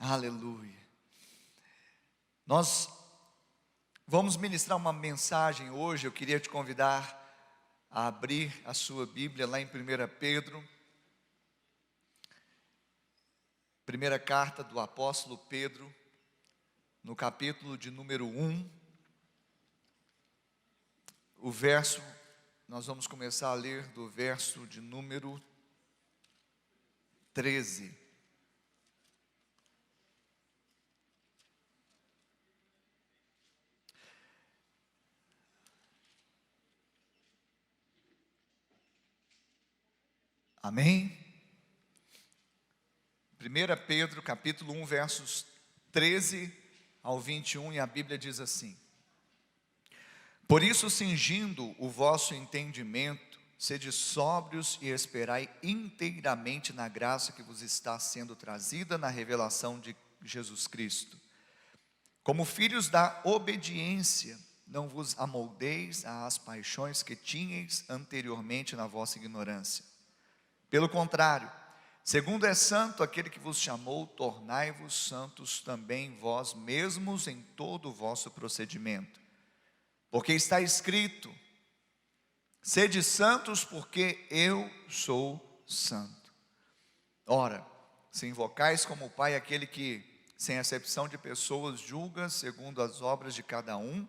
Aleluia. Nós vamos ministrar uma mensagem hoje. Eu queria te convidar a abrir a sua Bíblia lá em 1 Pedro. Primeira carta do apóstolo Pedro, no capítulo de número 1. Nós vamos começar a ler do verso de número 13. Amém? 1 Pedro capítulo 1, versos 13 ao 21, e a Bíblia diz assim: Por isso, cingindo o vosso entendimento, sede sóbrios e esperai inteiramente na graça que vos está sendo trazida na revelação de Jesus Cristo. Como filhos da obediência, não vos amoldeis às paixões que tinhais anteriormente na vossa ignorância. Pelo contrário, segundo é santo aquele que vos chamou, tornai-vos santos também vós mesmos em todo o vosso procedimento. Porque está escrito: sede santos, porque eu sou santo. Ora, se invocais como Pai aquele que, sem acepção de pessoas, julga segundo as obras de cada um,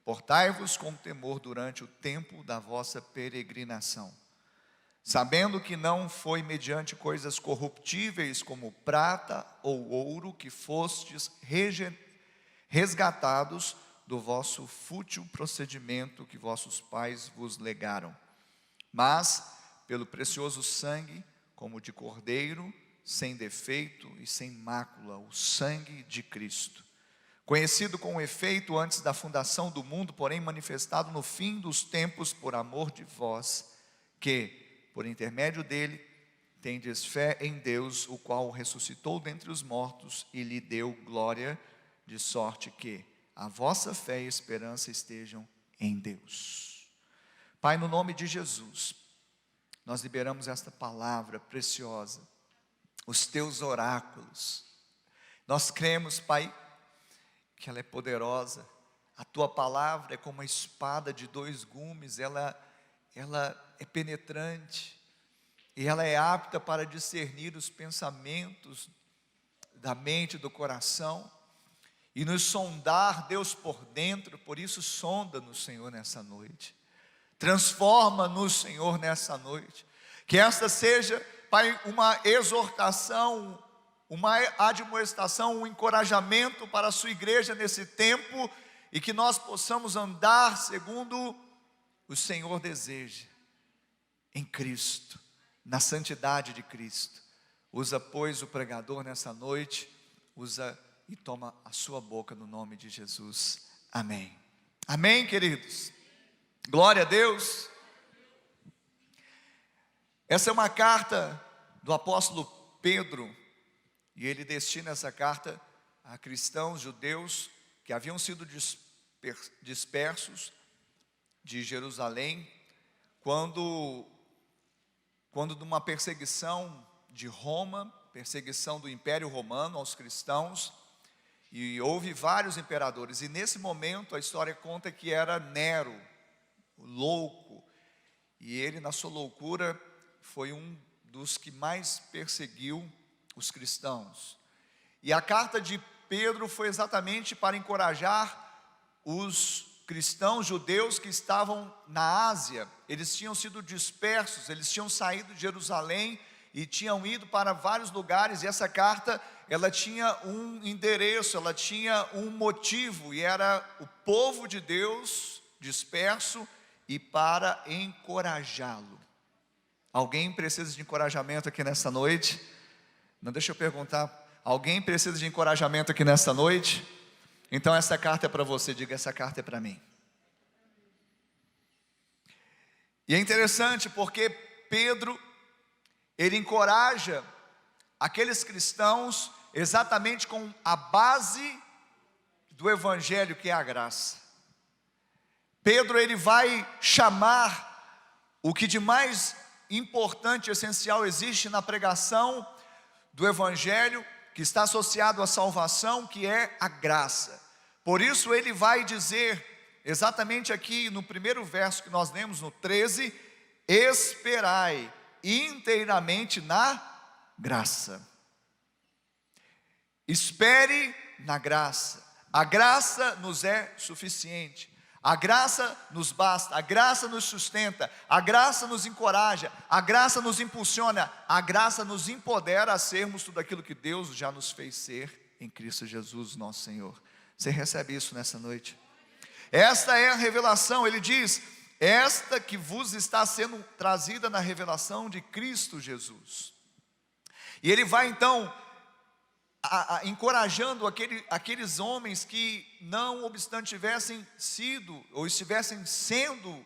portai-vos com temor durante o tempo da vossa peregrinação, sabendo que não foi mediante coisas corruptíveis como prata ou ouro que fostes resgatados do vosso fútil procedimento que vossos pais vos legaram, mas pelo precioso sangue, como de cordeiro, sem defeito e sem mácula, o sangue de Cristo, conhecido com efeito antes da fundação do mundo, porém manifestado no fim dos tempos por amor de vós, que por intermédio dele, tendes fé em Deus, o qual o ressuscitou dentre os mortos e lhe deu glória, de sorte que a vossa fé e esperança estejam em Deus. Pai, no nome de Jesus, nós liberamos esta palavra preciosa, os teus oráculos. Nós cremos, Pai, que ela é poderosa. A tua palavra é como uma espada de dois gumes, ela é penetrante, e ela é apta para discernir os pensamentos da mente e do coração, e nos sondar, Deus, por dentro. Por isso sonda-nos, Senhor, nessa noite, transforma-nos, Senhor, nessa noite, que esta seja, Pai, uma exortação, uma admoestação, um encorajamento para a sua igreja nesse tempo, e que nós possamos andar segundo o Senhor deseja, em Cristo, na santidade de Cristo. Usa, pois, o pregador nessa noite, usa e toma a sua boca no nome de Jesus. Amém. Amém, queridos? Glória a Deus. Essa é uma carta do apóstolo Pedro, e ele destina essa carta a cristãos judeus que haviam sido dispersos de Jerusalém, quando numa perseguição de Roma, perseguição do Império Romano aos cristãos, e houve vários imperadores, e nesse momento a história conta que era Nero, o louco, e ele, na sua loucura, foi um dos que mais perseguiu os cristãos. E a carta de Pedro foi exatamente para encorajar os cristãos judeus que estavam na Ásia. Eles tinham sido dispersos, eles tinham saído de Jerusalém e tinham ido para vários lugares, e essa carta, ela tinha um endereço, ela tinha um motivo, e era o povo de Deus disperso, e para encorajá-lo. Alguém precisa de encorajamento aqui nessa noite? Não, deixa eu perguntar, alguém precisa de encorajamento aqui nessa noite? Então essa carta é para você, diga: essa carta é para mim. E é interessante porque Pedro, ele encoraja aqueles cristãos exatamente com a base do evangelho, que é a graça. Pedro, ele vai chamar o que de mais importante e essencial existe na pregação do evangelho, que está associado à salvação, que é a graça. Por isso ele vai dizer, exatamente aqui no primeiro verso que nós lemos, no 13: esperai inteiramente na graça. Espere na graça. A graça nos é suficiente. A graça nos basta, a graça nos sustenta, a graça nos encoraja, a graça nos impulsiona, a graça nos empodera a sermos tudo aquilo que Deus já nos fez ser em Cristo Jesus, nosso Senhor. Você recebe isso nessa noite? Esta é a revelação, ele diz, esta que vos está sendo trazida na revelação de Cristo Jesus. E ele vai então encorajando aqueles homens que, não obstante tivessem sido ou estivessem sendo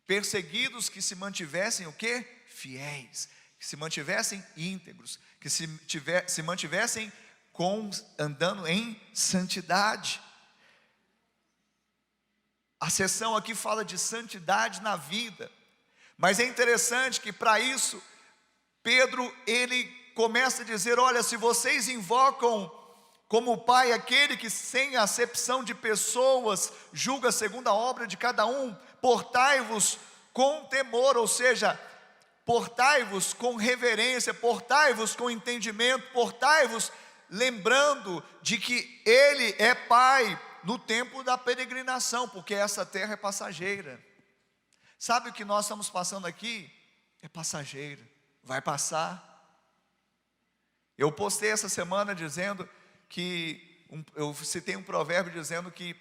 perseguidos, que se mantivessem o quê? Fiéis, que se mantivessem íntegros, que se mantivessem andando em santidade. A sessão aqui fala de santidade na vida, mas é interessante que para isso Pedro ele começa a dizer: olha, se vocês invocam como Pai aquele que sem acepção de pessoas julga segundo a obra de cada um, portai-vos com temor, ou seja, portai-vos com reverência, portai-vos com entendimento, portai-vos lembrando de que Ele é Pai no tempo da peregrinação, porque essa terra é passageira. Sabe o que nós estamos passando aqui? É passageiro, vai passar. Eu postei essa semana dizendo que, eu citei um provérbio dizendo que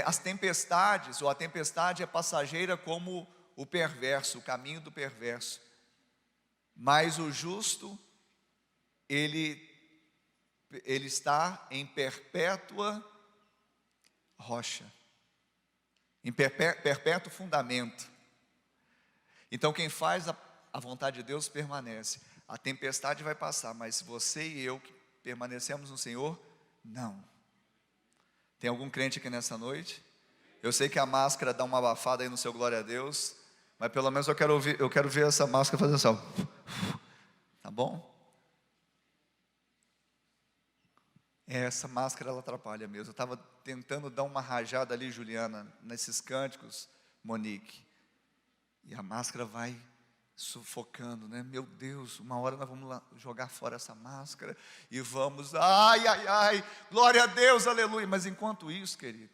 as tempestades, ou a tempestade é passageira como o perverso, o caminho do perverso. Mas o justo, ele está em perpétua rocha, em perpétuo fundamento. Então quem faz a vontade de Deus permanece. A tempestade vai passar, mas você e eu que permanecemos no Senhor, não. Tem algum crente aqui nessa noite? Eu sei que a máscara dá uma abafada aí no seu glória a Deus, mas pelo menos eu quero ver essa máscara fazer assim, tá bom? Essa máscara ela atrapalha mesmo. Eu estava tentando dar uma rajada ali, Juliana, nesses cânticos, Monique, e a máscara vai sufocando, né? Meu Deus, uma hora nós vamos lá jogar fora essa máscara e vamos, ai, ai, ai, glória a Deus, aleluia. Mas enquanto isso, querido,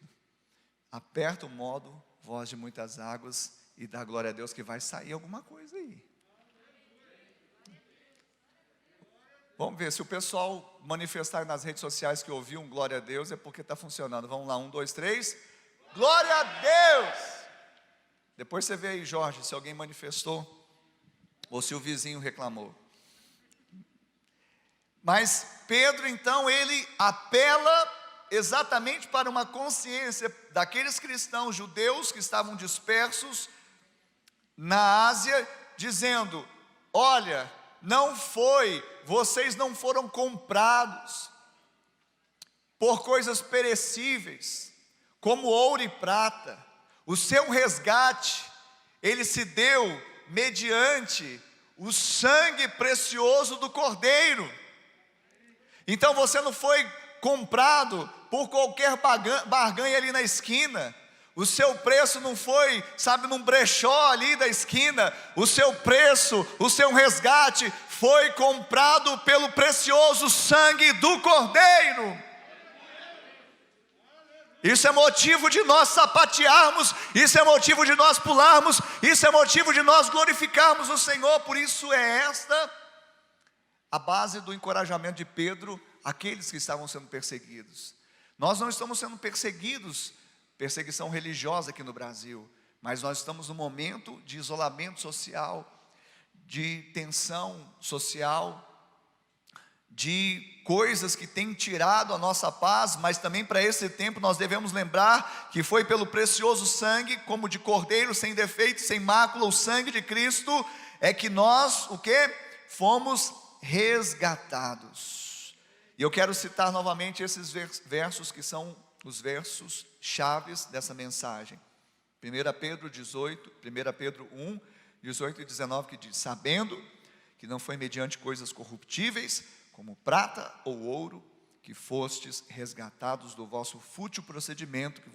aperta o modo voz de muitas águas e dá glória a Deus que vai sair alguma coisa aí. Vamos ver, se o pessoal manifestar nas redes sociais que ouviu um glória a Deus, é porque está funcionando. Vamos lá, 1, 2, 3, glória a Deus. Depois você vê aí, Jorge, se alguém manifestou ou se o vizinho reclamou. Mas Pedro então, ele apela exatamente para uma consciência daqueles cristãos judeus que estavam dispersos na Ásia, dizendo: olha, vocês não foram comprados por coisas perecíveis, como ouro e prata. O seu resgate, ele se deu mediante o sangue precioso do Cordeiro. Então você não foi comprado por qualquer barganha ali na esquina. O seu preço não foi, sabe, num brechó ali da esquina. O seu preço, o seu resgate foi comprado pelo precioso sangue do Cordeiro. Isso é motivo de nós sapatearmos, isso é motivo de nós pularmos, isso é motivo de nós glorificarmos o Senhor. Por isso é esta a base do encorajamento de Pedro àqueles que estavam sendo perseguidos. Nós não estamos sendo perseguidos, perseguição religiosa aqui no Brasil, mas nós estamos num momento de isolamento social, de tensão social, de coisas que têm tirado a nossa paz, mas também para esse tempo nós devemos lembrar que foi pelo precioso sangue, como de cordeiro, sem defeito, sem mácula, o sangue de Cristo, é que nós, o quê? Fomos resgatados. E eu quero citar novamente esses versos que são os versos chaves dessa mensagem. 1 Pedro 1, 18 e 19, que diz: sabendo que não foi mediante coisas corruptíveis, como prata ou ouro, que fostes resgatados do vosso fútil procedimento que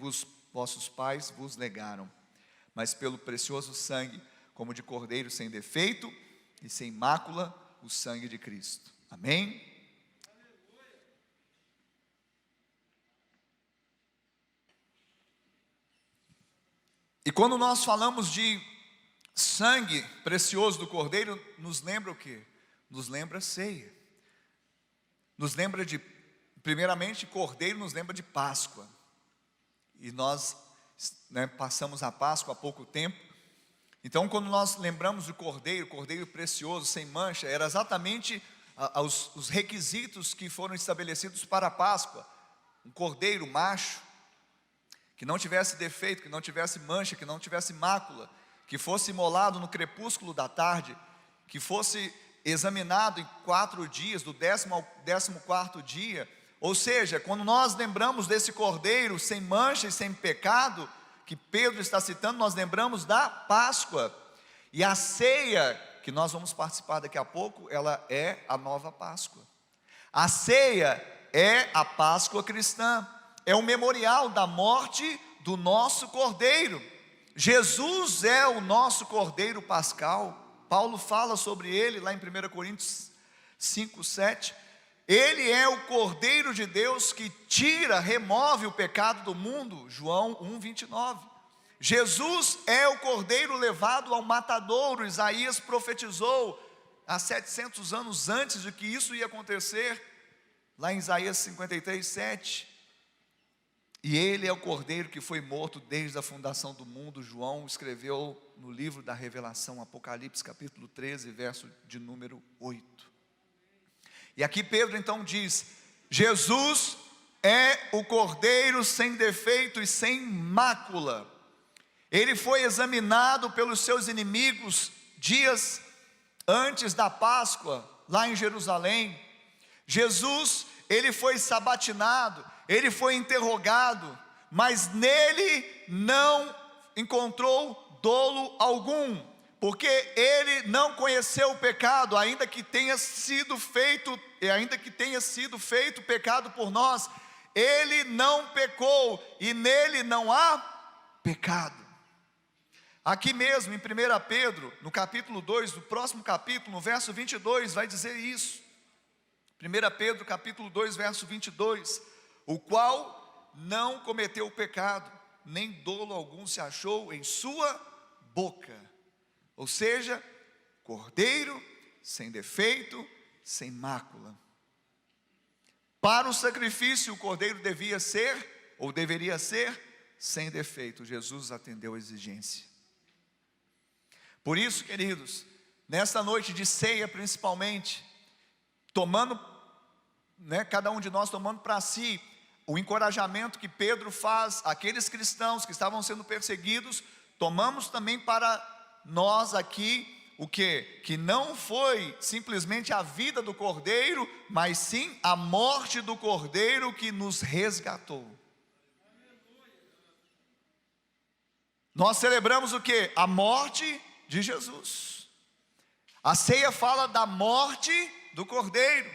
vossos pais vos legaram, mas pelo precioso sangue, como de cordeiro sem defeito e sem mácula, o sangue de Cristo. Amém? E quando nós falamos de sangue precioso do cordeiro, nos lembra o quê? Nos lembra ceia. Nos lembra de, primeiramente, cordeiro nos lembra de Páscoa. E nós, passamos a Páscoa há pouco tempo. Então, quando nós lembramos do cordeiro precioso, sem mancha, era exatamente os requisitos que foram estabelecidos para a Páscoa. Um cordeiro macho, que não tivesse defeito, que não tivesse mancha, que não tivesse mácula, que fosse imolado no crepúsculo da tarde, que fosse examinado em 4 dias, do 10º ao 14º dia. Ou seja, quando nós lembramos desse cordeiro sem mancha e sem pecado, que Pedro está citando, nós lembramos da Páscoa. E a ceia, que nós vamos participar daqui a pouco, ela é a nova Páscoa. A ceia é a Páscoa cristã, é o memorial da morte do nosso cordeiro. Jesus é o nosso cordeiro pascal. Paulo fala sobre ele lá em 1 Coríntios 5, 7. Ele é o cordeiro de Deus que remove o pecado do mundo. João 1, 29. Jesus é o cordeiro levado ao matadouro. Isaías profetizou há 700 anos antes de que isso ia acontecer, lá em Isaías 53, 7. E ele é o cordeiro que foi morto desde a fundação do mundo. João escreveu no livro da Revelação, Apocalipse capítulo 13, verso de número 8. E aqui Pedro então diz: Jesus é o cordeiro sem defeito e sem mácula. Ele foi examinado pelos seus inimigos dias antes da Páscoa, lá em Jerusalém. Jesus, ele foi sabatinado, ele foi interrogado, mas nele não encontrou dolo algum, porque ele não conheceu o pecado, ainda que tenha sido feito pecado por nós. Ele não pecou e nele não há pecado. Aqui mesmo em 1 Pedro, no capítulo 2, no próximo capítulo, no verso 22, vai dizer isso. 1 Pedro capítulo 2, verso 22, o qual não cometeu pecado, nem dolo algum se achou em sua boca. Ou seja, cordeiro sem defeito, sem mácula. Para o sacrifício, o cordeiro deveria ser sem defeito. Jesus atendeu a exigência. Por isso, queridos, nesta noite de ceia principalmente, tomando, cada um de nós tomando para si o encorajamento que Pedro faz àqueles cristãos que estavam sendo perseguidos, tomamos também para nós aqui o quê? Que não foi simplesmente a vida do cordeiro, mas sim a morte do cordeiro que nos resgatou. Nós celebramos o quê? A morte de Jesus. A ceia fala da morte do cordeiro.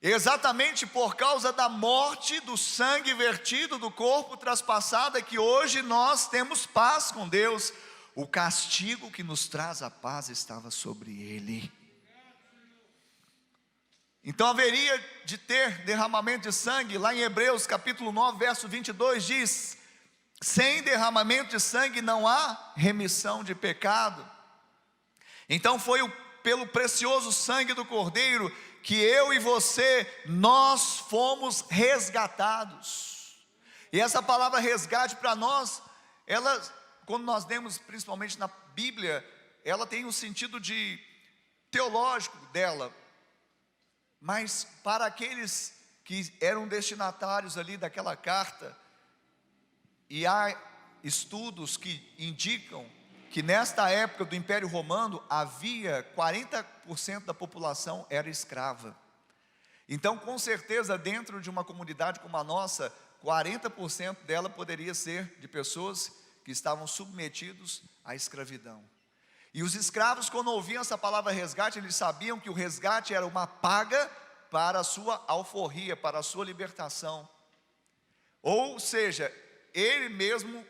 Exatamente por causa da morte, do sangue vertido, do corpo traspassado, é que hoje nós temos paz com Deus. O castigo que nos traz a paz estava sobre ele. Então haveria de ter derramamento de sangue. Lá em Hebreus capítulo 9, verso 22 diz: sem derramamento de sangue não há remissão de pecado. Então foi pelo precioso sangue do cordeiro que eu e você, nós fomos resgatados. E essa palavra resgate para nós, ela, quando nós lemos principalmente na Bíblia, ela tem um sentido teológico dela. Mas para aqueles que eram destinatários ali daquela carta, e há estudos que indicam que nesta época do Império Romano, havia 40% da população era escrava. Então, com certeza, dentro de uma comunidade como a nossa, 40% dela poderia ser de pessoas que estavam submetidos à escravidão. E os escravos, quando ouviam essa palavra resgate, eles sabiam que o resgate era uma paga para a sua alforria, para a sua libertação. Ou seja, ele mesmo,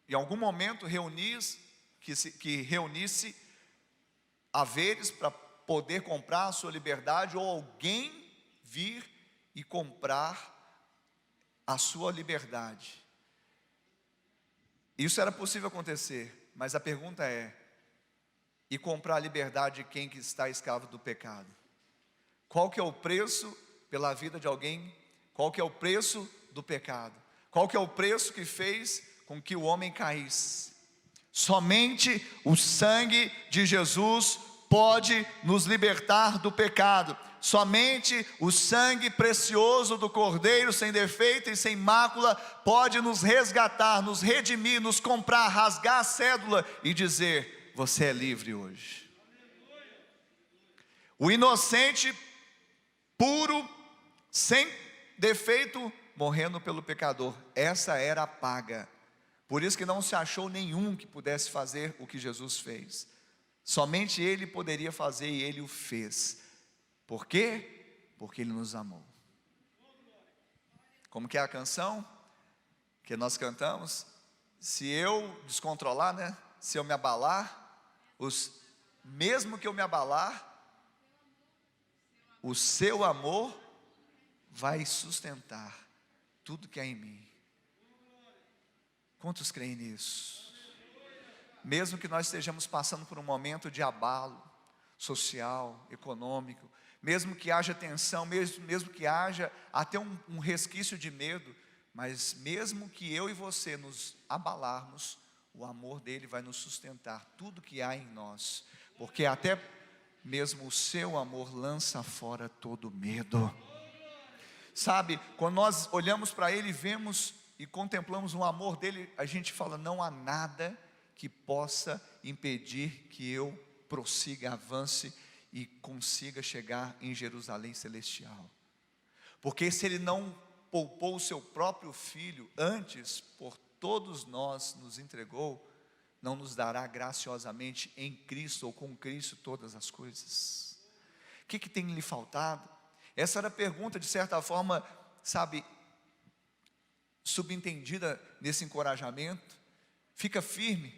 em algum momento, que reunisse haveres para poder comprar a sua liberdade, ou alguém vir e comprar a sua liberdade. Isso era possível acontecer, mas a pergunta é: e comprar a liberdade de quem que está escravo do pecado? Qual que é o preço pela vida de alguém? Qual que é o preço do pecado? Qual que é o preço que fez com que o homem caísse? Somente o sangue de Jesus pode nos libertar do pecado. Somente o sangue precioso do Cordeiro, sem defeito e sem mácula, pode nos resgatar, nos redimir, nos comprar, rasgar a cédula e dizer: você é livre hoje. O inocente, puro, sem defeito, morrendo pelo pecador. Essa era a paga. Por isso que não se achou nenhum que pudesse fazer o que Jesus fez. Somente Ele poderia fazer, e Ele o fez. Por quê? Porque Ele nos amou. Como que é a canção que nós cantamos? Se eu descontrolar, né? Se eu me abalar, mesmo que eu me abalar, o seu amor vai sustentar tudo que há em mim. Quantos creem nisso? Mesmo que nós estejamos passando por um momento de abalo social, econômico, mesmo que haja tensão, mesmo que haja até um resquício de medo, mas mesmo que eu e você nos abalarmos, o amor dele vai nos sustentar tudo que há em nós, porque até mesmo o seu amor lança fora todo medo. Sabe, quando nós olhamos para ele, vemos e contemplamos o amor dele, a gente fala: não há nada que possa impedir que eu prossiga, avance e consiga chegar em Jerusalém celestial. Porque se ele não poupou o seu próprio filho, antes por todos nós nos entregou, não nos dará graciosamente em Cristo ou com Cristo todas as coisas? O que tem lhe faltado? Essa era a pergunta, de certa forma, sabe, subentendida nesse encorajamento. Fica firme,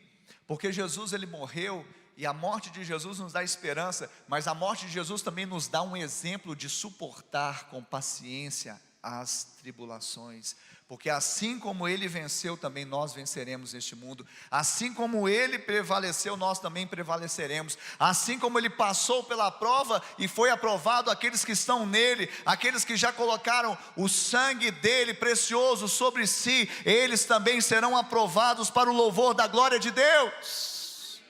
porque Jesus, ele morreu, e a morte de Jesus nos dá esperança, mas a morte de Jesus também nos dá um exemplo de suportar com paciência as tribulações, porque assim como ele venceu, também nós venceremos este mundo. Assim como ele prevaleceu, nós também prevaleceremos. Assim como ele passou pela prova e foi aprovado, aqueles que estão nele, aqueles que já colocaram o sangue dele precioso sobre si, eles também serão aprovados para o louvor da glória de Deus.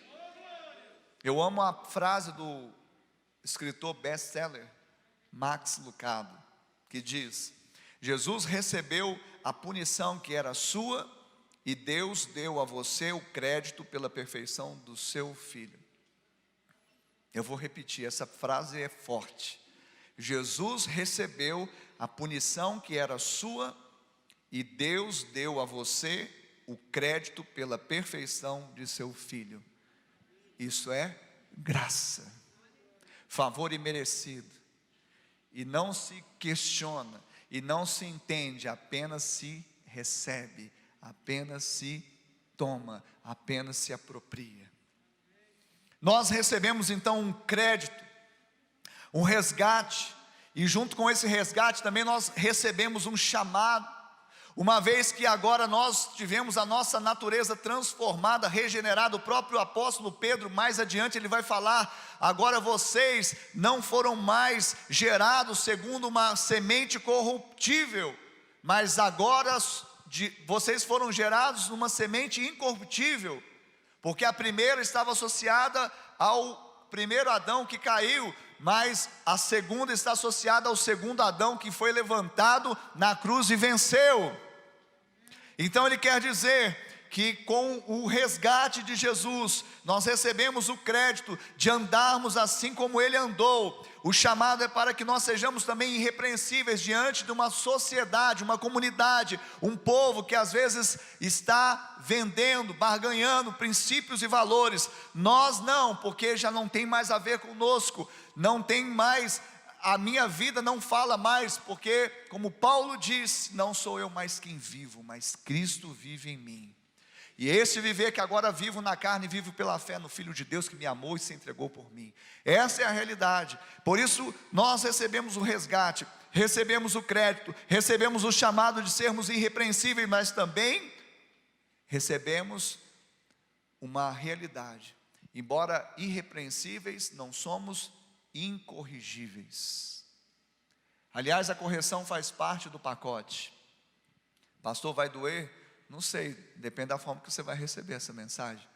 Eu amo a frase do escritor best-seller Max Lucado, que diz: Jesus recebeu a punição que era sua, e Deus deu a você o crédito pela perfeição do seu filho. Eu vou repetir, essa frase é forte. Jesus recebeu a punição que era sua, e Deus deu a você o crédito pela perfeição de seu filho. Isso é graça, favor imerecido, e não se questiona, e não se entende, apenas se recebe, apenas se toma, apenas se apropria. Nós recebemos então um crédito, um resgate, e junto com esse resgate também nós recebemos um chamado. Uma vez que agora nós tivemos a nossa natureza transformada, regenerada. O próprio apóstolo Pedro, mais adiante, ele vai falar: agora vocês não foram mais gerados segundo uma semente corruptível, mas agora vocês foram gerados numa semente incorruptível, porque a primeira estava associada ao primeiro Adão que caiu, mas a segunda está associada ao segundo Adão que foi levantado na cruz e venceu. Então ele quer dizer que com o resgate de Jesus, nós recebemos o crédito de andarmos assim como Ele andou. O chamado é para que nós sejamos também irrepreensíveis diante de uma sociedade, uma comunidade, um povo que às vezes está vendendo, barganhando princípios e valores. Nós não, porque já não tem mais a ver conosco, não tem mais, a minha vida não fala mais, porque como Paulo diz, não sou eu mais quem vivo, mas Cristo vive em mim. E esse viver que agora vivo na carne, vivo pela fé no Filho de Deus que me amou e se entregou por mim. Essa é a realidade. Por isso nós recebemos o resgate, recebemos o crédito, recebemos o chamado de sermos irrepreensíveis, mas também recebemos uma realidade. Embora irrepreensíveis, não somos incorrigíveis. Aliás, a correção faz parte do pacote. Pastor, vai doer? Não sei, depende da forma que você vai receber essa mensagem.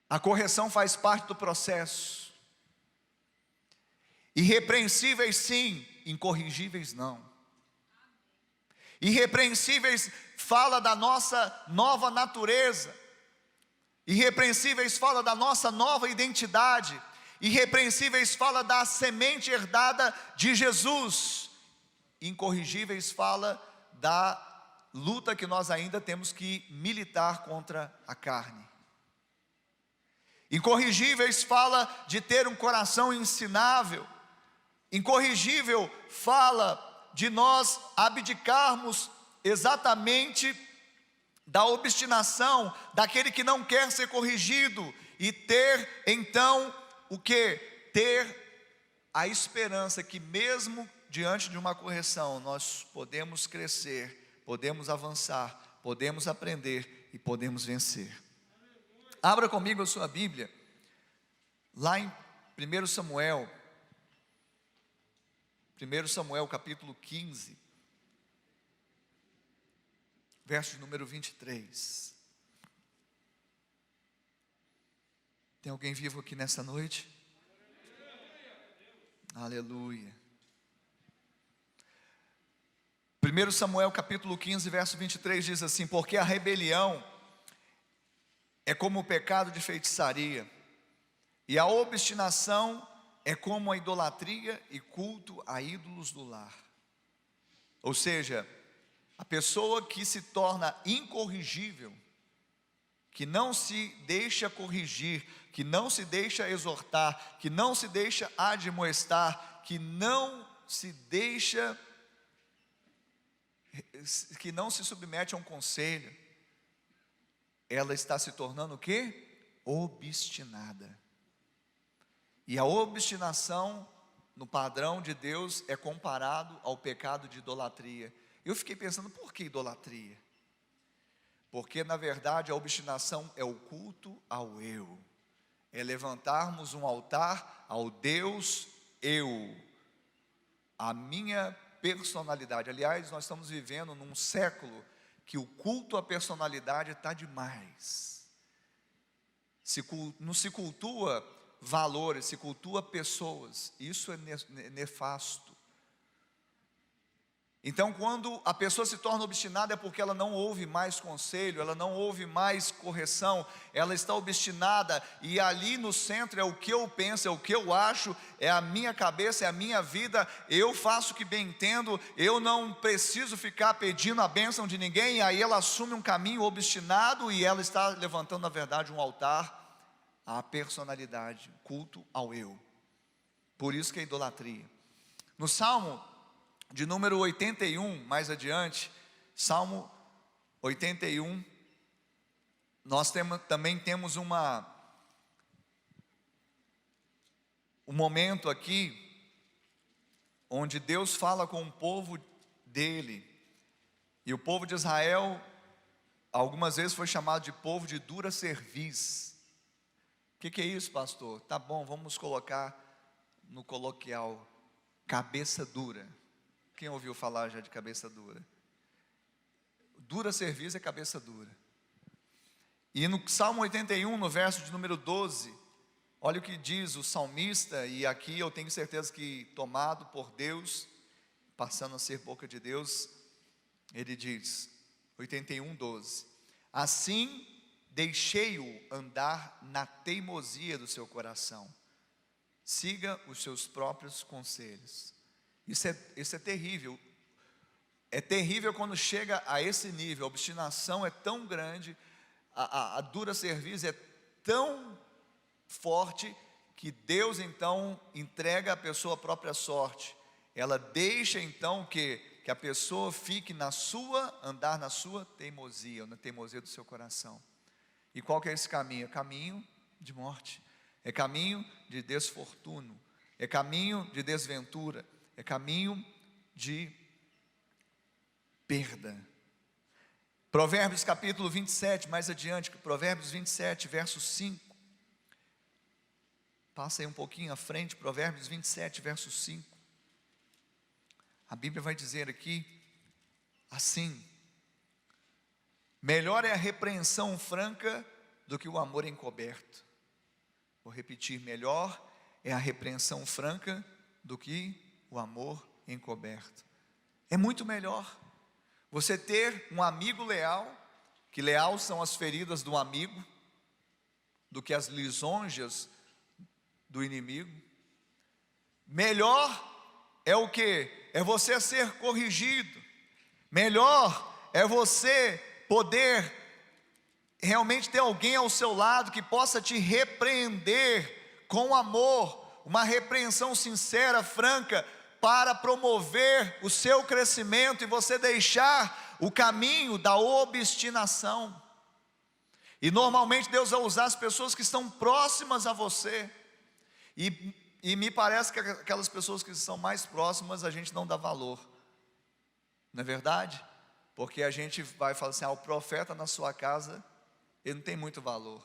A correção faz parte do processo. Irrepreensíveis sim, incorrigíveis não. Irrepreensíveis fala da nossa nova natureza. Irrepreensíveis fala da nossa nova identidade. Irrepreensíveis fala da semente herdada de Jesus. Incorrigíveis fala da luta que nós ainda temos que militar contra a carne. Incorrigíveis fala de ter um coração ensinável. Incorrigível fala de nós abdicarmos exatamente da obstinação daquele que não quer ser corrigido e ter então o que? Ter a esperança que mesmo diante de uma correção, nós podemos crescer, podemos avançar, podemos aprender e podemos vencer. Abra comigo a sua Bíblia, lá em 1 Samuel capítulo 15, verso de número 23. Tem alguém vivo aqui nessa noite? Aleluia. 1 Samuel capítulo 15, verso 23 diz assim: porque a rebelião é como o pecado de feitiçaria, e a obstinação é como a idolatria e culto a ídolos do lar. Ou seja, a pessoa que se torna incorrigível, que não se deixa corrigir, que não se deixa exortar, que não se deixa admoestar, que não se submete a um conselho, ela está se tornando o quê? Obstinada. E a obstinação no padrão de Deus é comparado ao pecado de idolatria. Eu fiquei pensando, por que idolatria? Porque na verdade a obstinação é o culto ao eu, é levantarmos um altar ao Deus eu, a minha personalidade. Aliás, nós estamos vivendo num século que o culto à personalidade está demais. Não se cultua valores, se cultua pessoas. Isso é nefasto. Então, quando a pessoa se torna obstinada, é porque ela não ouve mais conselho, ela não ouve mais correção, ela está obstinada, e ali no centro é o que eu penso, é o que eu acho, é a minha cabeça, é a minha vida, eu faço o que bem entendo, eu não preciso ficar pedindo a bênção de ninguém. E aí ela assume um caminho obstinado, e ela está levantando na verdade um altar à personalidade, culto ao eu. Por isso que é idolatria. No Salmo de número 81, mais adiante, Salmo 81, nós também temos um momento aqui, onde Deus fala com o povo dele, e o povo de Israel, algumas vezes foi chamado de povo de dura cerviz. O que é isso, pastor? Tá bom, vamos colocar no coloquial, cabeça dura. Quem ouviu falar já de cabeça dura? Dura cerviz é cabeça dura. E no Salmo 81, no verso de número 12, olha o que diz o salmista, e aqui eu tenho certeza que tomado por Deus, passando a ser boca de Deus, Ele diz, 81:12: assim deixei-o andar na teimosia do seu coração, siga os seus próprios conselhos. Isso é terrível. É terrível quando chega a esse nível. A obstinação é tão grande, a dura cerviz é tão forte, que Deus então entrega a pessoa à própria sorte. Ela deixa então que a pessoa fique andar na sua teimosia, ou na teimosia do seu coração. E qual que é esse caminho? É caminho de morte, é caminho de desfortuno, é caminho de desventura, é caminho de perda. Provérbios capítulo 27, mais adiante, Provérbios 27, verso 5. Passa aí um pouquinho à frente, Provérbios 27, verso 5. A Bíblia vai dizer aqui, assim: melhor é a repreensão franca do que o amor encoberto. Vou repetir, melhor é a repreensão franca do que o amor encoberto. É muito melhor você ter um amigo leal, que leal são as feridas do amigo, do que as lisonjas do inimigo. Melhor é o que? É você ser corrigido. Melhor é você poder realmente ter alguém ao seu lado que possa te repreender com amor, uma repreensão sincera, franca, para promover o seu crescimento e você deixar o caminho da obstinação. E normalmente Deus vai usar as pessoas que estão próximas a você. E me parece que aquelas pessoas que são mais próximas a gente não dá valor, não é verdade? Porque a gente vai falar assim, o profeta na sua casa, ele não tem muito valor.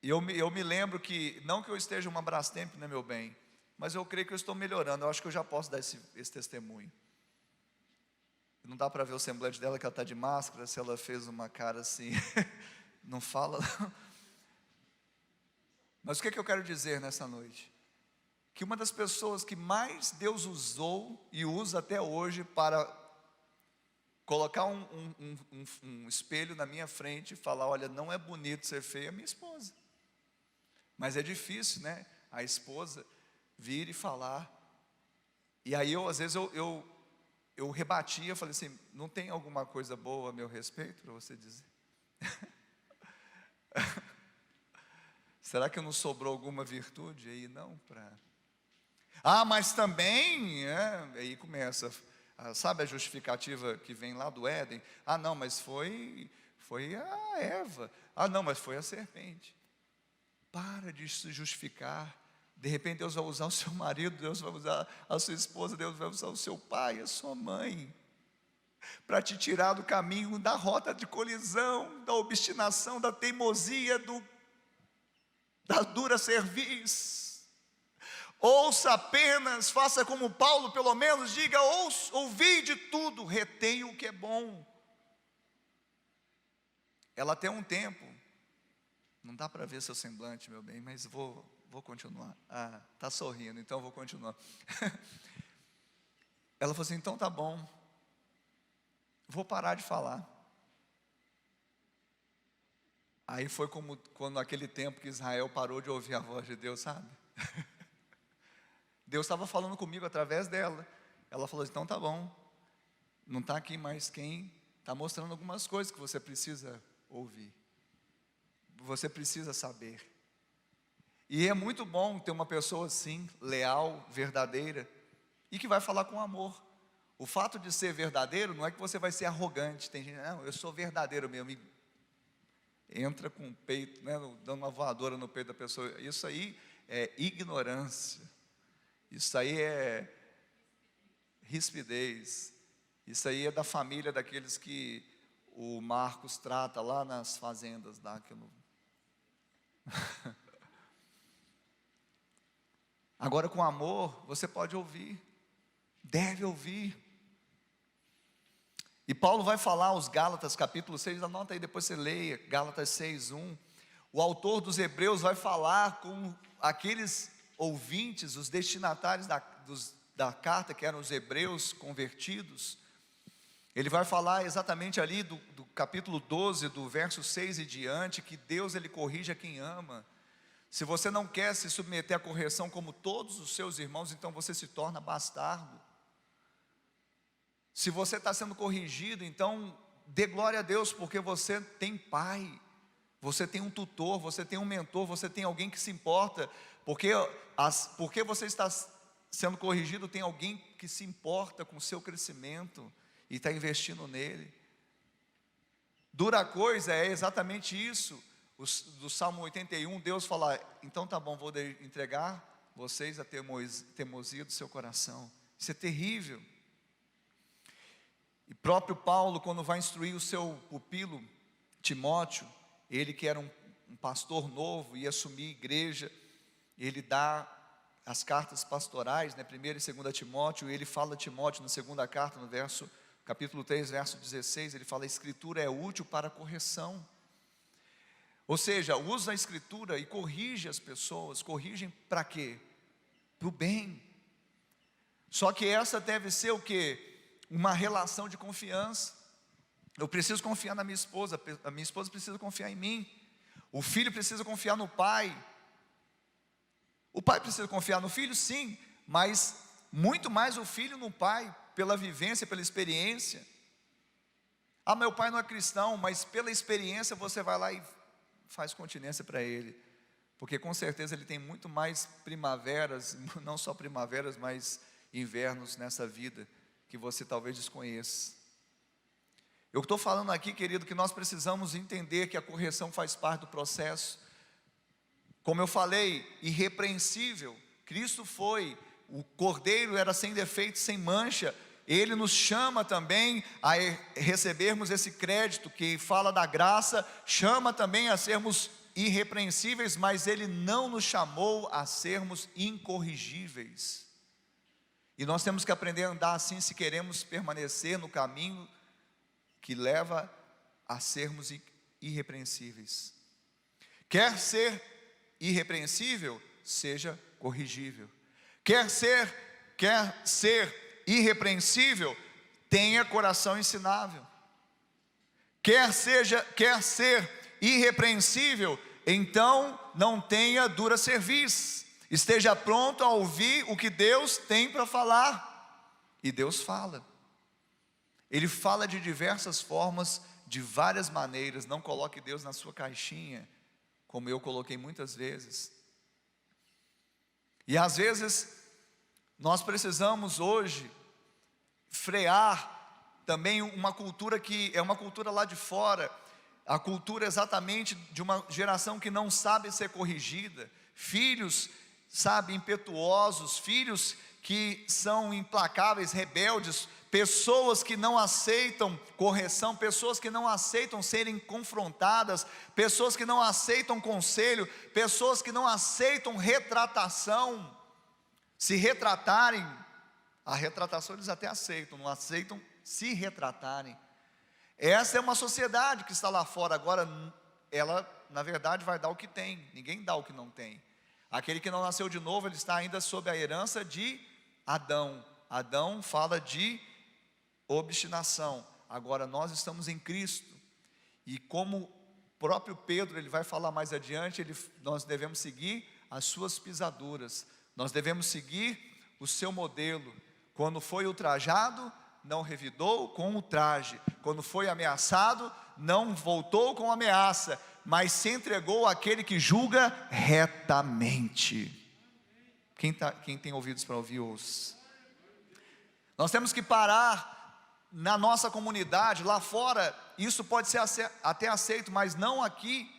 E eu me lembro que, não que eu esteja uma Brastemp, né, meu bem, mas eu creio que eu estou melhorando. Eu acho que eu já posso dar esse testemunho. Não dá para ver o semblante dela, que ela está de máscara, se ela fez uma cara assim, não fala não. Mas o que eu quero dizer nessa noite? Que uma das pessoas que mais Deus usou e usa até hoje para colocar um espelho na minha frente e falar, olha, não é bonito ser feia, é minha esposa. Mas é difícil, né? A esposa vir e falar. E aí às vezes eu rebatia, falei assim, não tem alguma coisa boa a meu respeito para você dizer? Será que não sobrou alguma virtude aí? Não, mas também, aí começa, sabe a justificativa que vem lá do Éden? Não, mas foi a Eva. Não, mas foi a serpente. Para de se justificar. De repente Deus vai usar o seu marido, Deus vai usar a sua esposa, Deus vai usar o seu pai, a sua mãe, para te tirar do caminho da rota de colisão, da obstinação, da teimosia, da dura cerviz. Ouça apenas, faça como Paulo pelo menos, diga, ouvi de tudo, retenha o que é bom. Ela tem um tempo, não dá para ver seu semblante, meu bem, mas vou continuar. Está sorrindo, então eu vou continuar. Ela falou assim, então tá bom, vou parar de falar. Aí foi como quando naquele tempo que Israel parou de ouvir a voz de Deus, sabe? Deus estava falando comigo através dela. Ela falou, então tá bom, não está aqui mais quem está mostrando algumas coisas que você precisa ouvir, você precisa saber. E é muito bom ter uma pessoa assim, leal, verdadeira, e que vai falar com amor. O fato de ser verdadeiro não é que você vai ser arrogante. Tem gente, não, eu sou verdadeiro mesmo, e entra com o peito, né, dando uma voadora no peito da pessoa. Isso aí é ignorância, isso aí é rispidez, isso aí é da família daqueles que o Marcos trata lá nas fazendas lá, Agora com amor você pode ouvir, deve ouvir. E Paulo vai falar aos Gálatas capítulo 6, anota aí, depois você leia, Gálatas 6:1. O autor dos Hebreus vai falar com aqueles ouvintes, os destinatários da carta, que eram os hebreus convertidos, ele vai falar exatamente ali do capítulo 12, do verso 6 e diante, que Deus ele corrige a quem ama. Se você não quer se submeter à correção como todos os seus irmãos, então você se torna bastardo. Se você está sendo corrigido, então dê glória a Deus, porque você tem pai, você tem um tutor, você tem um mentor, você tem alguém que se importa, porque você está sendo corrigido, tem alguém que se importa com o seu crescimento e está investindo nele. Dura coisa é exatamente isso. Do Salmo 81, Deus fala: então tá bom, vou entregar vocês a teimosia do seu coração. Isso é terrível. E próprio Paulo, quando vai instruir o seu pupilo Timóteo, ele que era um pastor novo, ia assumir a igreja, ele dá as cartas pastorais, né, 1ª e 2ª Timóteo, e ele fala a Timóteo na segunda carta, no capítulo 3, verso 16, ele fala: a escritura é útil para a correção. Ou seja, usa a escritura e corrige as pessoas. Corrigem para quê? Para o bem. Só que essa deve ser o quê? Uma relação de confiança. Eu preciso confiar na minha esposa, a minha esposa precisa confiar em mim, o filho precisa confiar no pai, o pai precisa confiar no filho, sim, mas muito mais o filho no pai, pela vivência, pela experiência. Ah, meu pai não é cristão, mas pela experiência você vai lá e faz continência para ele, porque com certeza ele tem muito mais primaveras, não só primaveras, mas invernos nessa vida, que você talvez desconheça. Eu estou falando aqui, querido, que nós precisamos entender que a correção faz parte do processo. Como eu falei, irrepreensível, Cristo foi, o Cordeiro era sem defeito, sem mancha. Ele nos chama também a recebermos esse crédito, que fala da graça, chama também a sermos irrepreensíveis, mas Ele não nos chamou a sermos incorrigíveis. E nós temos que aprender a andar assim, se queremos permanecer no caminho que leva a sermos irrepreensíveis. Quer ser irrepreensível? Seja corrigível. Quer ser irrepreensível? Tenha coração ensinável. Quer ser irrepreensível? Então não tenha dura cerviz. Esteja pronto a ouvir o que Deus tem para falar. E Deus fala. Ele fala de diversas formas, de várias maneiras. Não coloque Deus na sua caixinha, como eu coloquei muitas vezes. E às vezes nós precisamos hoje frear também uma cultura que é uma cultura lá de fora, a cultura exatamente de uma geração que não sabe ser corrigida, filhos, sabe, impetuosos, filhos que são implacáveis, rebeldes, pessoas que não aceitam correção, pessoas que não aceitam serem confrontadas, pessoas que não aceitam conselho, pessoas que não aceitam retratação. Se retratarem, a retratação eles até aceitam, não aceitam se retratarem. Essa é uma sociedade que está lá fora. Agora, ela na verdade vai dar o que tem, ninguém dá o que não tem. Aquele que não nasceu de novo, ele está ainda sob a herança de Adão. Adão fala de obstinação. Agora nós estamos em Cristo, e como o próprio Pedro, ele vai falar mais adiante, nós devemos seguir as suas pisaduras, nós devemos seguir o seu modelo. Quando foi ultrajado, não revidou com o traje. Quando foi ameaçado, não voltou com ameaça, mas se entregou àquele que julga retamente. Quem tem ouvidos para ouvir, ouça. Nós temos que parar na nossa comunidade, lá fora, isso pode ser até aceito, mas não aqui,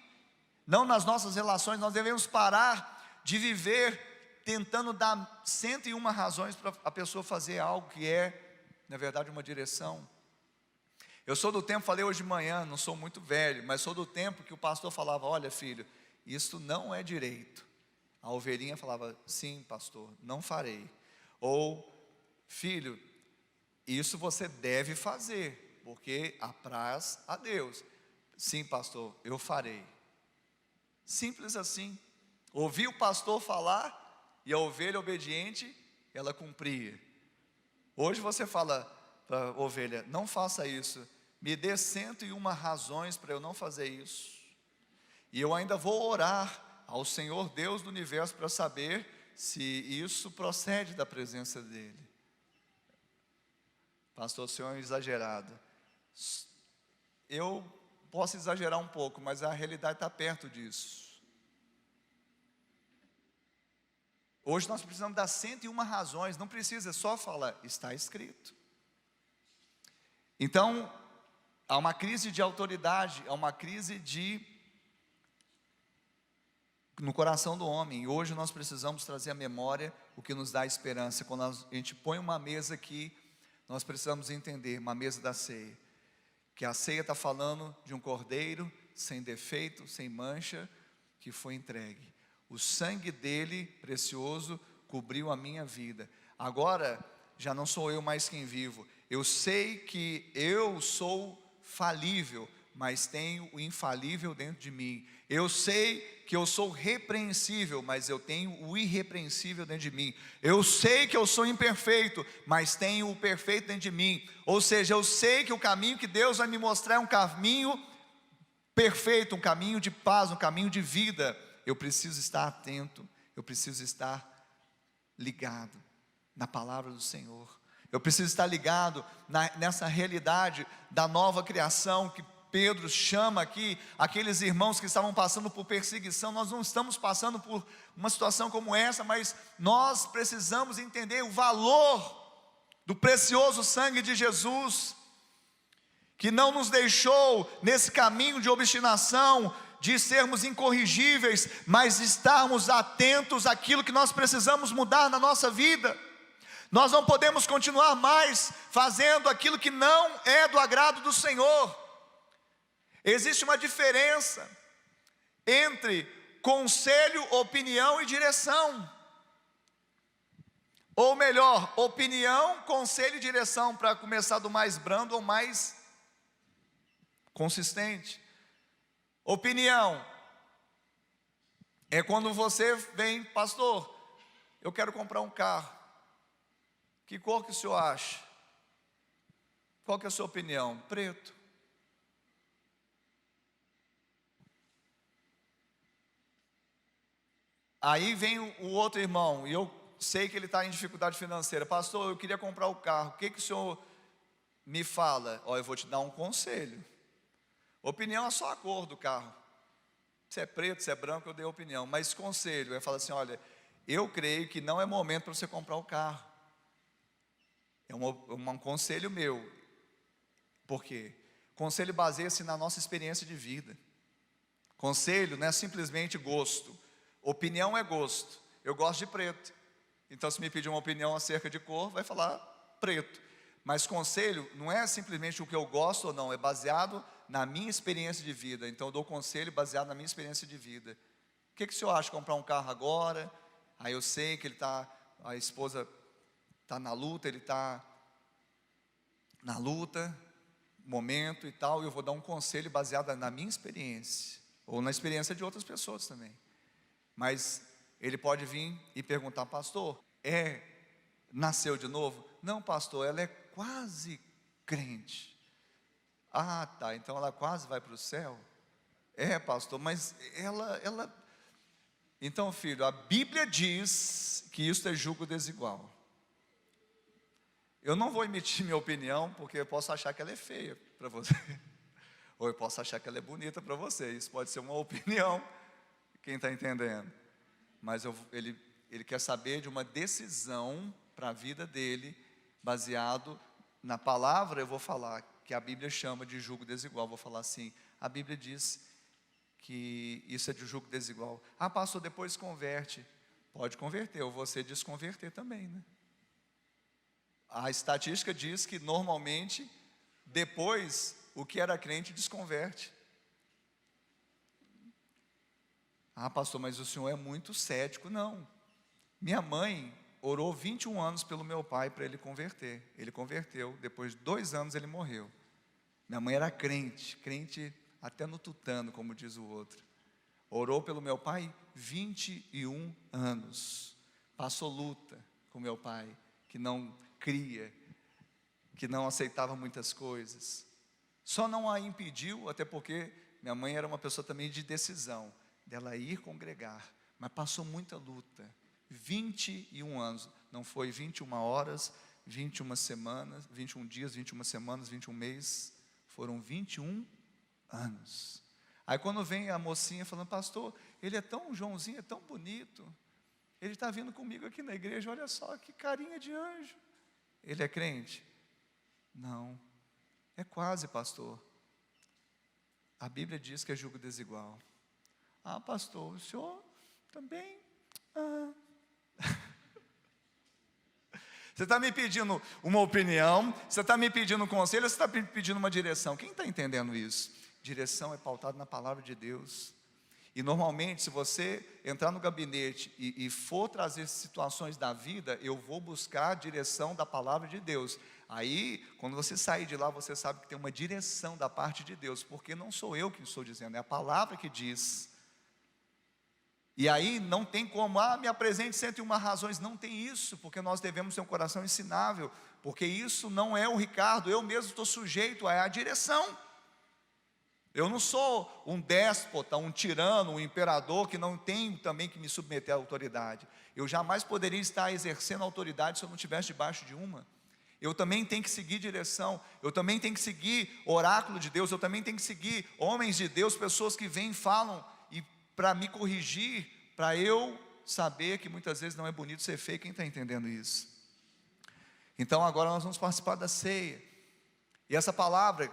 não nas nossas relações. Nós devemos parar de viver tentando dar 101 razões para a pessoa fazer algo que é, na verdade, uma direção. Eu sou do tempo, falei hoje de manhã, não sou muito velho, mas sou do tempo que o pastor falava: olha filho, isso não é direito. A ovelhinha falava: sim pastor, não farei. Ou: filho, isso você deve fazer, porque apraz a Deus. Sim pastor, eu farei. Simples assim. Ouvi o pastor falar, e a ovelha obediente, ela cumpria. Hoje você fala para a ovelha, não faça isso, me dê 101 razões para eu não fazer isso, e eu ainda vou orar ao Senhor Deus do universo para saber se isso procede da presença dEle. Pastor, o senhor é exagerado. Eu posso exagerar um pouco, mas a realidade está perto disso. Hoje nós precisamos dar 101 razões, não precisa, só falar, está escrito. Então, há uma crise de autoridade, há uma crise no coração do homem, e hoje nós precisamos trazer à memória o que nos dá esperança. Quando a gente põe uma mesa aqui, nós precisamos entender, uma mesa da ceia, que a ceia está falando de um cordeiro, sem defeito, sem mancha, que foi entregue. O sangue dele, precioso, cobriu a minha vida. Agora, já não sou eu mais quem vivo. Eu sei que eu sou falível, mas tenho o infalível dentro de mim. Eu sei que eu sou repreensível, mas eu tenho o irrepreensível dentro de mim. Eu sei que eu sou imperfeito, mas tenho o perfeito dentro de mim. Ou seja, eu sei que o caminho que Deus vai me mostrar é um caminho perfeito, um caminho de paz, um caminho de vida. Eu preciso estar atento, eu preciso estar ligado na palavra do Senhor. Eu preciso estar ligado nessa realidade da nova criação que Pedro chama aqui, aqueles irmãos que estavam passando por perseguição. Nós não estamos passando por uma situação como essa, mas nós precisamos entender o valor do precioso sangue de Jesus, que não nos deixou nesse caminho de obstinação, de sermos incorrigíveis, mas estarmos atentos àquilo que nós precisamos mudar na nossa vida. Nós não podemos continuar mais fazendo aquilo que não é do agrado do Senhor. Existe uma diferença entre conselho, opinião e direção. Ou melhor, opinião, conselho e direção, para começar do mais brando ao mais consistente. Opinião é quando você vem, pastor, eu quero comprar um carro. Que cor que o senhor acha? Qual que é a sua opinião? Preto. Aí vem o outro irmão, e eu sei que ele está em dificuldade financeira. Pastor, eu queria comprar o carro, o que o senhor me fala? Eu vou te dar um conselho. Opinião é só a cor do carro. Se é preto, se é branco, eu dei opinião. Mas conselho, eu falo assim, olha, eu creio que não é momento para você comprar o carro. É um conselho meu. Por quê? Conselho baseia-se na nossa experiência de vida. Conselho não é simplesmente gosto. Opinião é gosto. Eu gosto de preto. Então, se me pedir uma opinião acerca de cor, vai falar preto. Mas conselho não é simplesmente o que eu gosto ou não, é baseado na minha experiência de vida. Então eu dou conselho baseado na minha experiência de vida. O que o senhor acha de comprar um carro agora? Aí eu sei que a esposa está na luta, ele está na luta, momento e tal, e eu vou dar um conselho baseado na minha experiência, ou na experiência de outras pessoas também. Mas ele pode vir e perguntar, pastor, nasceu de novo? Não, pastor, ela é quase crente. Ah, tá, então ela quase vai para o céu? Pastor, mas ela... Então, filho, a Bíblia diz que isso é julgo desigual. Eu não vou emitir minha opinião, porque eu posso achar que ela é feia para você. Ou eu posso achar que ela é bonita para você. Isso pode ser uma opinião, quem está entendendo? Mas ele quer saber de uma decisão para a vida dele, baseado na palavra. Eu vou falar que a Bíblia chama de julgo desigual. Vou falar assim, a Bíblia diz que isso é de julgo desigual. Ah, pastor, depois converte. Pode converter, ou você desconverter também, né? A estatística diz que normalmente, depois, o que era crente desconverte. Ah, pastor, mas o senhor é muito cético. Não. Minha mãe orou 21 anos pelo meu pai para ele converter. Ele converteu, depois de 2 anos ele morreu. Minha mãe era crente até no tutano, como diz o outro. Orou pelo meu pai 21 anos. Passou luta com meu pai, que não cria que não aceitava muitas coisas. Só não a impediu, até porque minha mãe era uma pessoa também de decisão, dela ir congregar, mas passou muita luta, 21 anos, não foi 21 horas, 21 semanas, 21 dias, 21 semanas, 21 meses, foram 21 anos. Aí quando vem a mocinha falando, pastor, ele é tão, Joãozinho é tão bonito, ele está vindo comigo aqui na igreja, olha só que carinha de anjo. Ele é crente? Não, é quase, pastor. A Bíblia diz que é julgo desigual. Ah, pastor, o senhor também? Você está me pedindo uma opinião, você está me pedindo um conselho, você está me pedindo uma direção. Quem está entendendo isso? Direção é pautada na palavra de Deus. E normalmente, se você entrar no gabinete e for trazer situações da vida, eu vou buscar a direção da palavra de Deus. Aí, quando você sair de lá, você sabe que tem uma direção da parte de Deus, porque não sou eu que estou dizendo, é a palavra que diz. E aí não tem como, me apresente 101 razões, não tem isso, porque nós devemos ter um coração ensinável, porque isso não é o Ricardo, eu mesmo estou sujeito à direção. Eu não sou um déspota, um tirano, um imperador, que não tenho também que me submeter à autoridade. Eu jamais poderia estar exercendo autoridade se eu não estivesse debaixo de uma. Eu também tenho que seguir direção, eu também tenho que seguir oráculo de Deus, eu também tenho que seguir homens de Deus, pessoas que vêm e falam, e para me corrigir, para eu saber que muitas vezes não é bonito ser feio. Quem está entendendo isso? Então agora nós vamos participar da ceia, e essa palavra,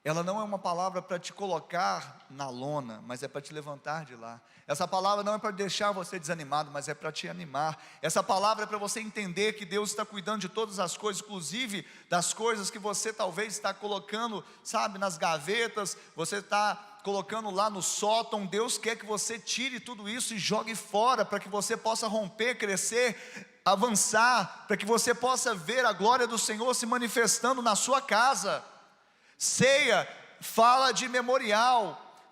ela não é uma palavra para te colocar na lona, mas é para te levantar de lá. Essa palavra não é para deixar você desanimado, mas é para te animar. Essa palavra é para você entender que Deus está cuidando de todas as coisas, inclusive das coisas que você talvez está colocando, sabe, nas gavetas, você está colocando lá no sótão. Deus quer que você tire tudo isso e jogue fora, para que você possa romper, crescer, avançar, para que você possa ver a glória do Senhor se manifestando na sua casa. Ceia fala de memorial,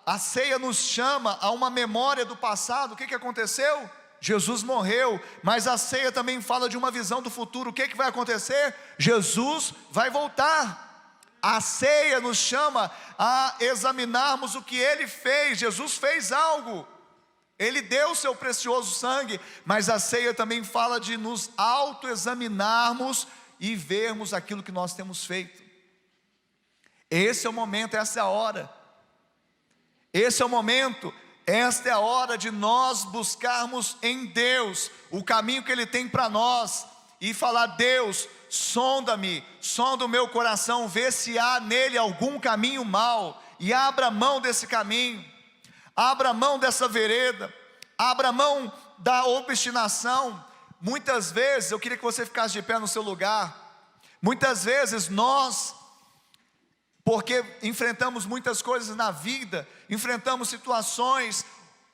a ceia nos chama a uma memória do passado. O que aconteceu? Jesus morreu, mas a ceia também fala de uma visão do futuro. O que vai acontecer? Jesus vai voltar. A ceia nos chama a examinarmos o que Ele fez. Jesus fez algo, Ele deu o seu precioso sangue, mas a ceia também fala de nos autoexaminarmos e vermos aquilo que nós temos feito. Esse é o momento, essa é a hora. Esse é o momento, esta é a hora de nós buscarmos em Deus o caminho que Ele tem para nós, e falar: Deus, sonda-me, sonda o meu coração, vê se há nele algum caminho mau, e abra mão desse caminho, abra mão dessa vereda, abra mão da obstinação. Muitas vezes, eu queria que você ficasse de pé no seu lugar. Muitas vezes nós, porque enfrentamos muitas coisas na vida, enfrentamos situações,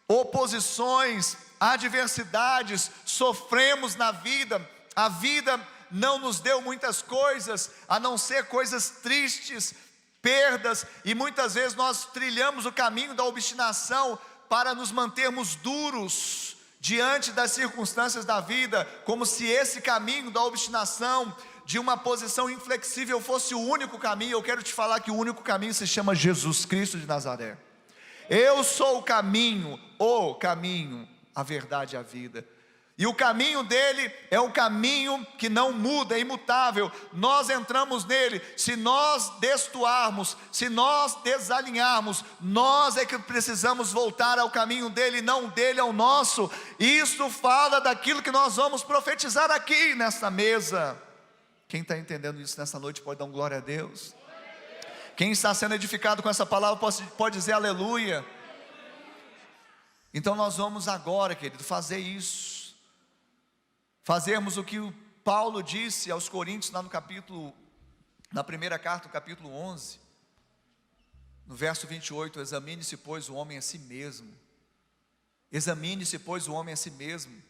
oposições, adversidades, sofremos na vida. A vida não nos deu muitas coisas, a não ser coisas tristes, perdas, e muitas vezes nós trilhamos o caminho da obstinação para nos mantermos duros diante das circunstâncias da vida, como se esse caminho da obstinação, de uma posição inflexível, fosse o único caminho. Eu quero te falar que o único caminho se chama Jesus Cristo de Nazaré. Eu sou o caminho, a verdade e a vida. E o caminho dele é um caminho que não muda, é imutável. Nós entramos nele. Se nós destoarmos, se nós desalinharmos, nós é que precisamos voltar ao caminho dele, não dele ao nosso. Isso fala daquilo que nós vamos profetizar aqui nessa mesa. Quem está entendendo isso nessa noite pode dar um glória a Deus. Quem está sendo edificado com essa palavra pode dizer aleluia. Então nós vamos agora, querido, fazer isso. Fazermos o que o Paulo disse aos Coríntios lá na primeira carta, no capítulo 11, no verso 28, examine-se pois o homem a si mesmo. Examine-se pois o homem a si mesmo.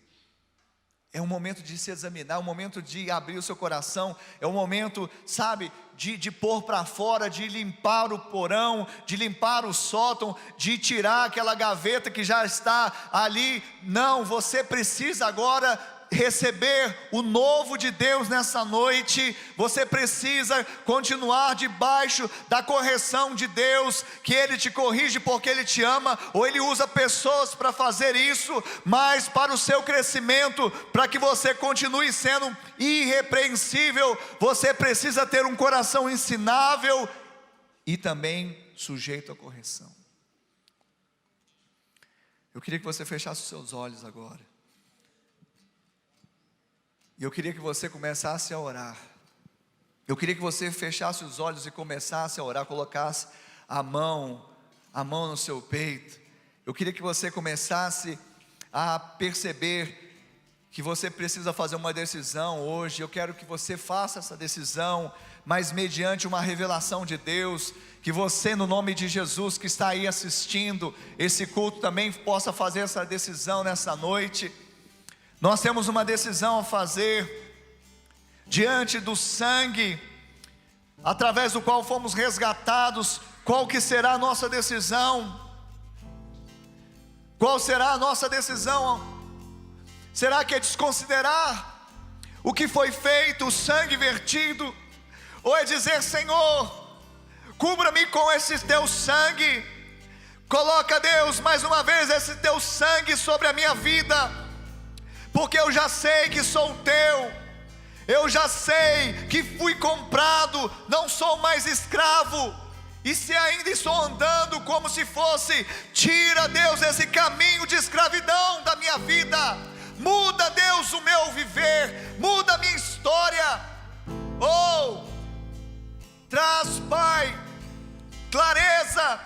É um momento de se examinar, é um momento de abrir o seu coração, é um momento, sabe, de pôr para fora, de limpar o porão, de limpar o sótão, de tirar aquela gaveta que já está ali. Não, você precisa agora receber o novo de Deus nessa noite, você precisa continuar debaixo da correção de Deus, que Ele te corrige porque Ele te ama, ou Ele usa pessoas para fazer isso, mas para o seu crescimento, para que você continue sendo irrepreensível, você precisa ter um coração ensinável e também sujeito à correção. Eu queria que você fechasse os seus olhos agora. E eu queria que você começasse a orar. Eu queria que você fechasse os olhos e começasse a orar, colocasse a mão no seu peito. Eu queria que você começasse a perceber que você precisa fazer uma decisão hoje. Eu quero que você faça essa decisão, mas mediante uma revelação de Deus, que você, no nome de Jesus, que está aí assistindo esse culto, também possa fazer essa decisão nessa noite. Nós temos uma decisão a fazer diante do sangue, através do qual fomos resgatados. Qual que será a nossa decisão? Qual será a nossa decisão? Será que é desconsiderar o que foi feito, o sangue vertido? Ou é dizer: Senhor, cubra-me com esse teu sangue, coloca, Deus, mais uma vez esse teu sangue sobre a minha vida, porque eu já sei que sou teu, eu já sei que fui comprado, não sou mais escravo, e se ainda estou andando como se fosse, tira, Deus, esse caminho de escravidão da minha vida, muda, Deus, o meu viver, muda a minha história, traz, Pai, clareza,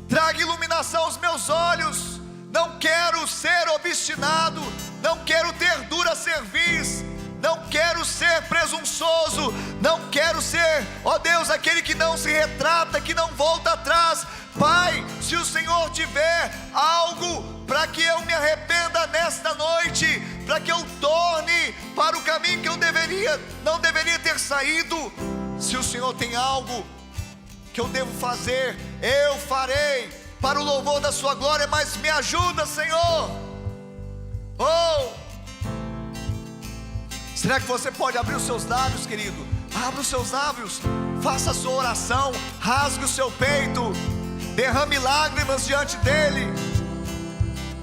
traga iluminação aos meus olhos. Não quero ser obstinado, não quero ter dura cerviz, não quero ser presunçoso, não quero ser, ó Deus, aquele que não se retrata, que não volta atrás. Pai, se o Senhor tiver algo para que eu me arrependa nesta noite, para que eu torne para o caminho que eu não deveria ter saído, se o Senhor tem algo que eu devo fazer, eu farei, para o louvor da sua glória, mas me ajuda, Senhor. Será que você pode abrir os seus lábios, querido? Abra os seus lábios, faça a sua oração, rasgue o seu peito, derrame lágrimas diante dele,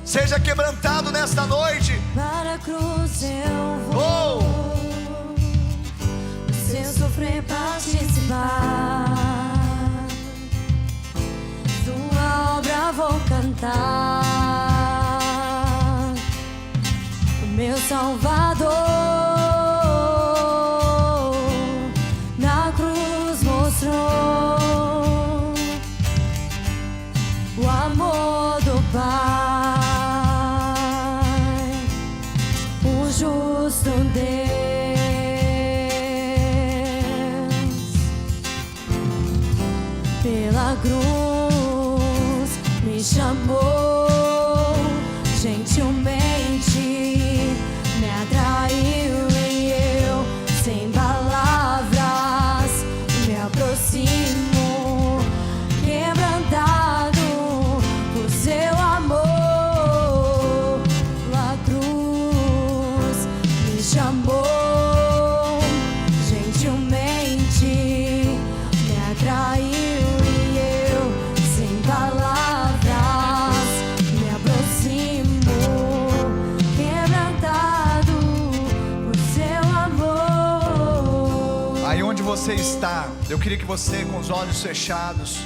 seja quebrantado nesta noite. Para a cruz eu vou, sem sofrer participar, tua obra vou cantar, o meu Salvador na cruz mostrou o amor do Pai, o justo Deus. Pela cruz me chamou, gentilmente me atraiu, e eu, sem palavras, me aproximo, quebrantado por seu amor. A cruz me chamou, gentilmente me atraiu, você está, eu queria que você, com os olhos fechados,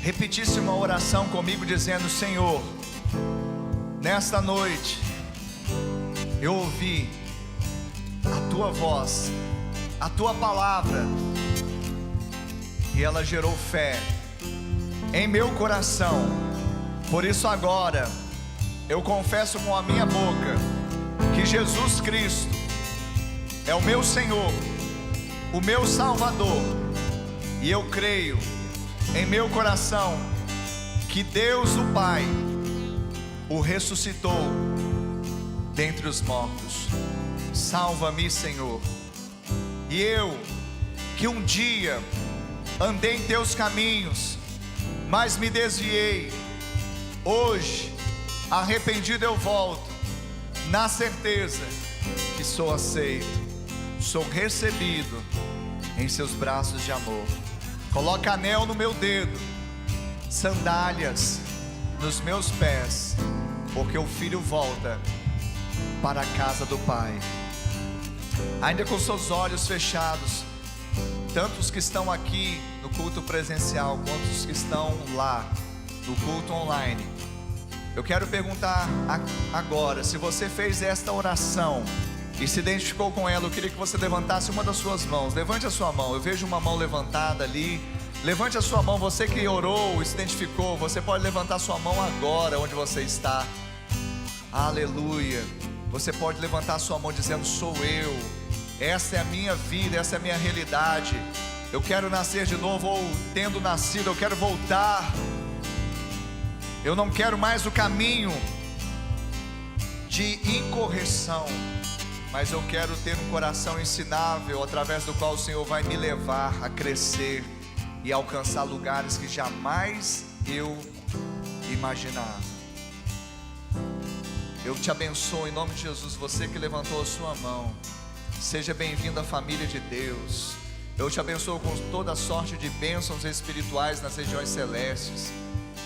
repetisse uma oração comigo, dizendo: Senhor, nesta noite eu ouvi a tua voz, a tua palavra, e ela gerou fé em meu coração. Por isso agora eu confesso com a minha boca que Jesus Cristo é o meu Senhor, o meu Salvador, e eu creio em meu coração que Deus o Pai o ressuscitou dentre os mortos. Salva-me, Senhor. E eu, que um dia andei em teus caminhos, mas me desviei, hoje, arrependido eu volto, na certeza que sou aceito, sou recebido em seus braços de amor. Coloca anel no meu dedo, sandálias nos meus pés, porque o filho volta para a casa do Pai. Ainda com seus olhos fechados, tanto os que estão aqui no culto presencial, quanto os que estão lá no culto online, eu quero perguntar agora, se você fez esta oração e se identificou com ela, eu queria que você levantasse uma das suas mãos. Levante a sua mão, eu vejo uma mão levantada ali. Levante a sua mão, você que orou e se identificou, você pode levantar a sua mão agora onde você está. Aleluia. Você pode levantar a sua mão dizendo: sou eu, essa é a minha vida, essa é a minha realidade. Eu quero nascer de novo, ou tendo nascido, eu quero voltar. Eu não quero mais o caminho de incorreção, mas eu quero ter um coração ensinável, através do qual o Senhor vai me levar a crescer e alcançar lugares que jamais eu imaginava. Eu te abençoo em nome de Jesus. Você que levantou a sua mão, seja bem-vindo à família de Deus. Eu te abençoo com toda sorte de bênçãos espirituais nas regiões celestes.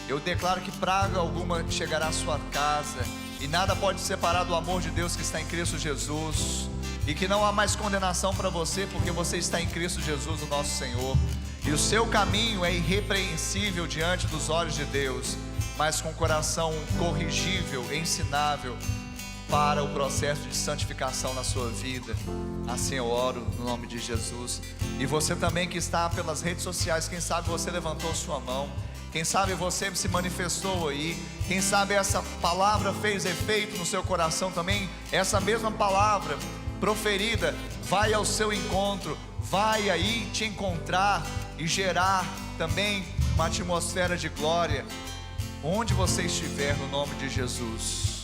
Eu declaro que praga alguma chegará à sua casa, e nada pode separar do amor de Deus que está em Cristo Jesus, e que não há mais condenação para você, porque você está em Cristo Jesus, o nosso Senhor, e o seu caminho é irrepreensível diante dos olhos de Deus, mas com coração corrigível, ensinável para o processo de santificação na sua vida. Assim eu oro no nome de Jesus. E você também que está pelas redes sociais, quem sabe você levantou sua mão, quem sabe você se manifestou aí, quem sabe essa palavra fez efeito no seu coração também. Essa mesma palavra proferida vai ao seu encontro, vai aí te encontrar e gerar também uma atmosfera de glória onde você estiver, no nome de Jesus.